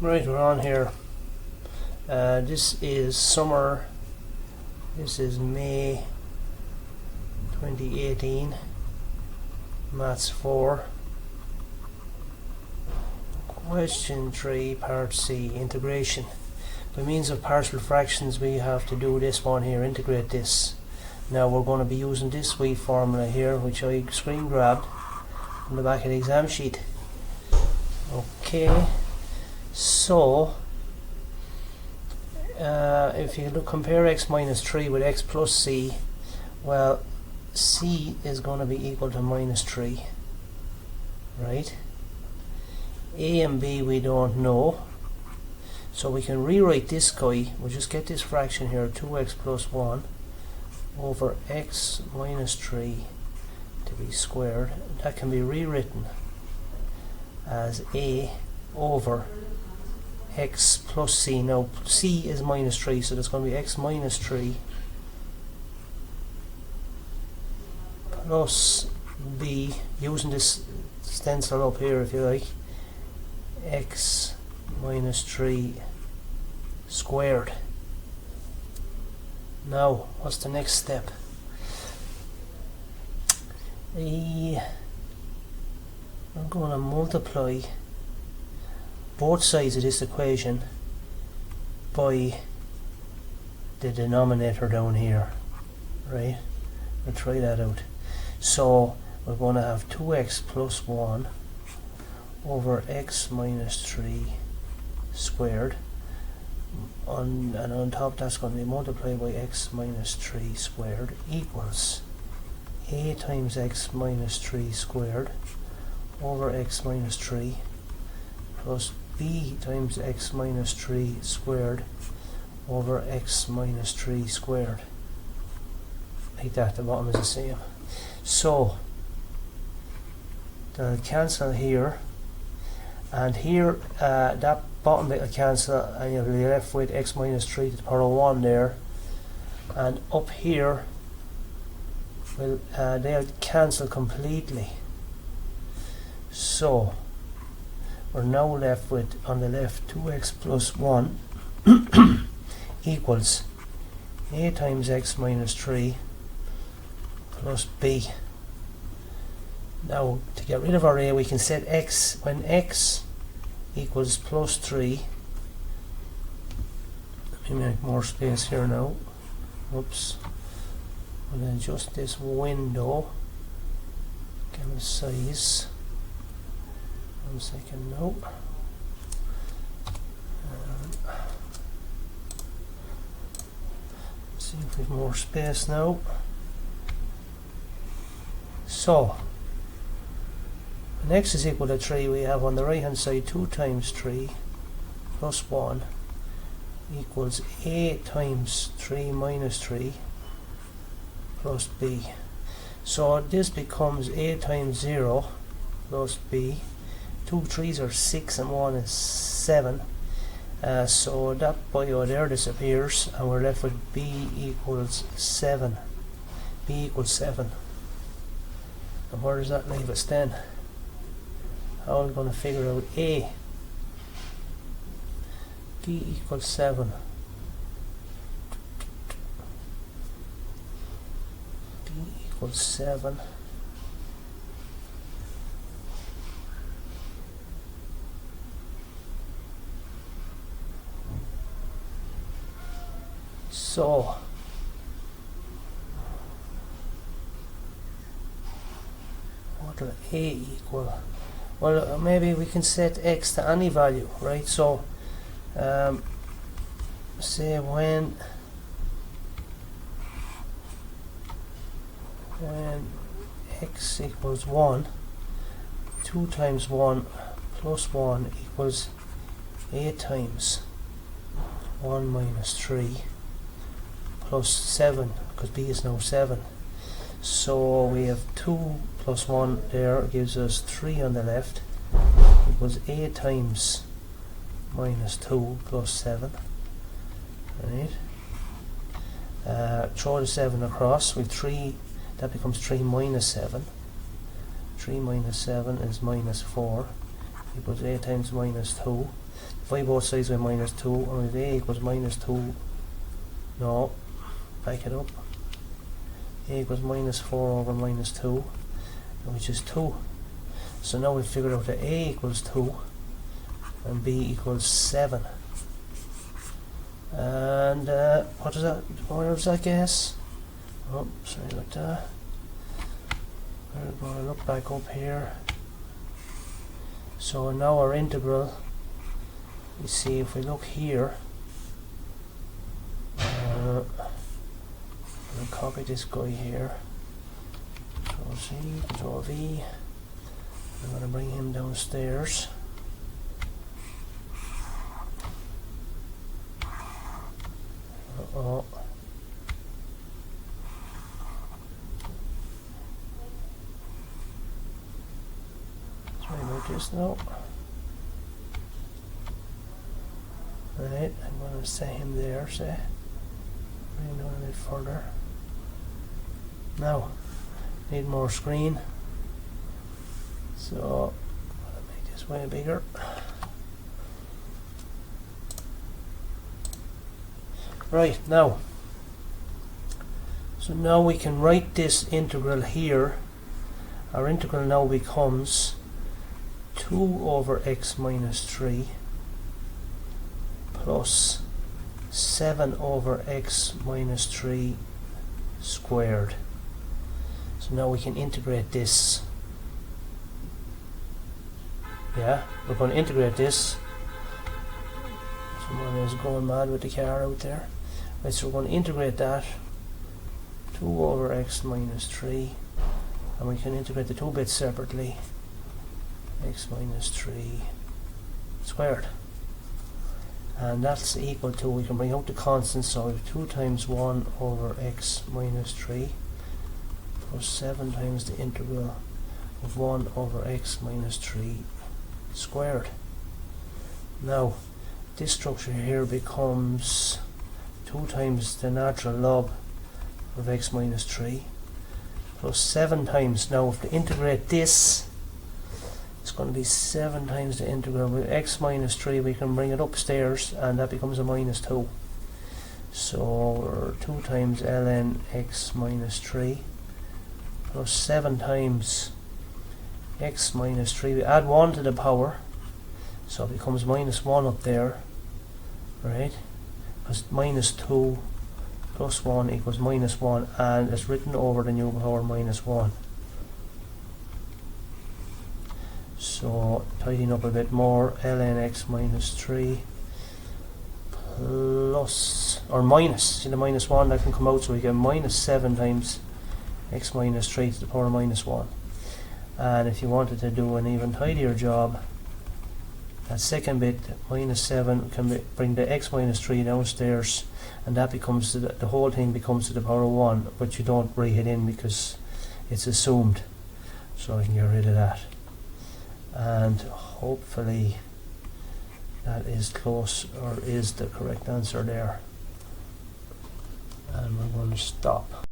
Right, we're on here. This is summer. This is May 2018. Maths 4. Question 3, Part C, integration. By means of partial fractions, we have to do this one here, integrate this. Now we're going to be using this wee formula here, which I screen grabbed from the back of the exam sheet. Okay, so if you compare x minus 3 with x plus c, well, c is going to be equal to minus 3, right? A and b we don't know, so we can rewrite this guy. We'll just get this fraction here, 2x plus 1 over x minus 3 to be squared. That can be rewritten as a over x plus c. Now c is minus 3, so there's going to be x minus 3 plus b, using this stencil up here if you like, x minus 3 squared. Now what's the next step? I'm going to multiply both sides of this equation by the denominator down here, right? We'll try that out. So we're going to have 2x plus 1 over x minus 3 squared, and on top that's going to be multiplied by x minus 3 squared equals a times x minus 3 squared over x minus 3 plus b times x minus 3 squared over x minus 3 squared. Like that, the bottom is the same. So they'll cancel here, and here that bottom bit will cancel, and you'll be left with x minus 3 to the power of 1 there, and up here will they'll cancel completely. So we're now left with, on the left, 2x plus 1 equals a times x minus 3 plus b. Now to get rid of our a, we can set x, when x equals plus 3, let me make more space here now, oops, and then adjust this window, give it size, 1 second now, see if we have more space now. So when x is equal to 3, we have on the right hand side 2 times 3 plus 1 equals a times 3 minus 3 plus b. So this becomes a times 0 plus b. 2 3s are 6 and 1 is 7. So that bio there disappears, and we're left with b equals 7. b equals 7. And where does that leave us then? How are we going to figure out a? b equals 7. b equals 7. So what will a equal? Well, maybe we can set x to any value, right? So say when x equals 1, 2 times 1 plus 1 equals a times 1 minus 3 plus 7, because b is now 7. So we have 2 plus 1 there, gives us 3 on the left, equals a times minus 2 plus 7, right? Throw the 7 across, with 3, that becomes 3 minus 7. 3 minus 7 is minus 4, equals a times minus 2. Divide both sides by minus 2, and with a equals minus 2, no, back it up, a equals minus 4 over minus 2, which is 2. So now we've figured out that a equals 2 and b equals 7. And what is that? Where does that guess? Oh, sorry about that. We're going to look back up here. So now our integral, you see if we look here, I'll copy this guy here, Control C, Control V, I'm going to bring him downstairs. Uh-oh. Sorry about this now. Right, I'm going to set him there, say. Bring him down a bit further. Now, need more screen. So, I'll make this way bigger. Right, now. So now we can write this integral here. Our integral now becomes 2 over x minus 3 plus 7 over x minus 3 squared. So now we can integrate this. Yeah, we're going to integrate this. Someone is going mad with the car out there. Right, so we're going to integrate that. 2 over x minus 3. And we can integrate the two bits separately. X minus 3 squared. And that's equal to, we can bring out the constant, so we have 2 times 1 over x minus 3 plus 7 times the integral of 1 over x minus 3 squared. Now, this structure here becomes 2 times the natural log of x minus 3 plus 7 times, now if we integrate this, it's going to be 7 times the integral. With x minus 3 we can bring it upstairs and that becomes a minus 2. So 2 times ln x minus 3 plus 7 times x minus 3. We add 1 to the power, so it becomes minus 1 up there, right? Because minus 2 plus 1 equals minus 1, and it's written over the new power minus 1. So tidying up a bit more, ln x minus 3 plus, or minus, see the minus 1 that can come out, so we get minus 7 times x minus 3 to the power of minus 1. And if you wanted to do an even tidier job, that second bit, minus 7, can bring the x minus 3 downstairs, and that becomes, the whole thing becomes to the power of 1, but you don't bring it in because it's assumed. So I can get rid of that. And hopefully that is close, or is the correct answer there. And we're going to stop.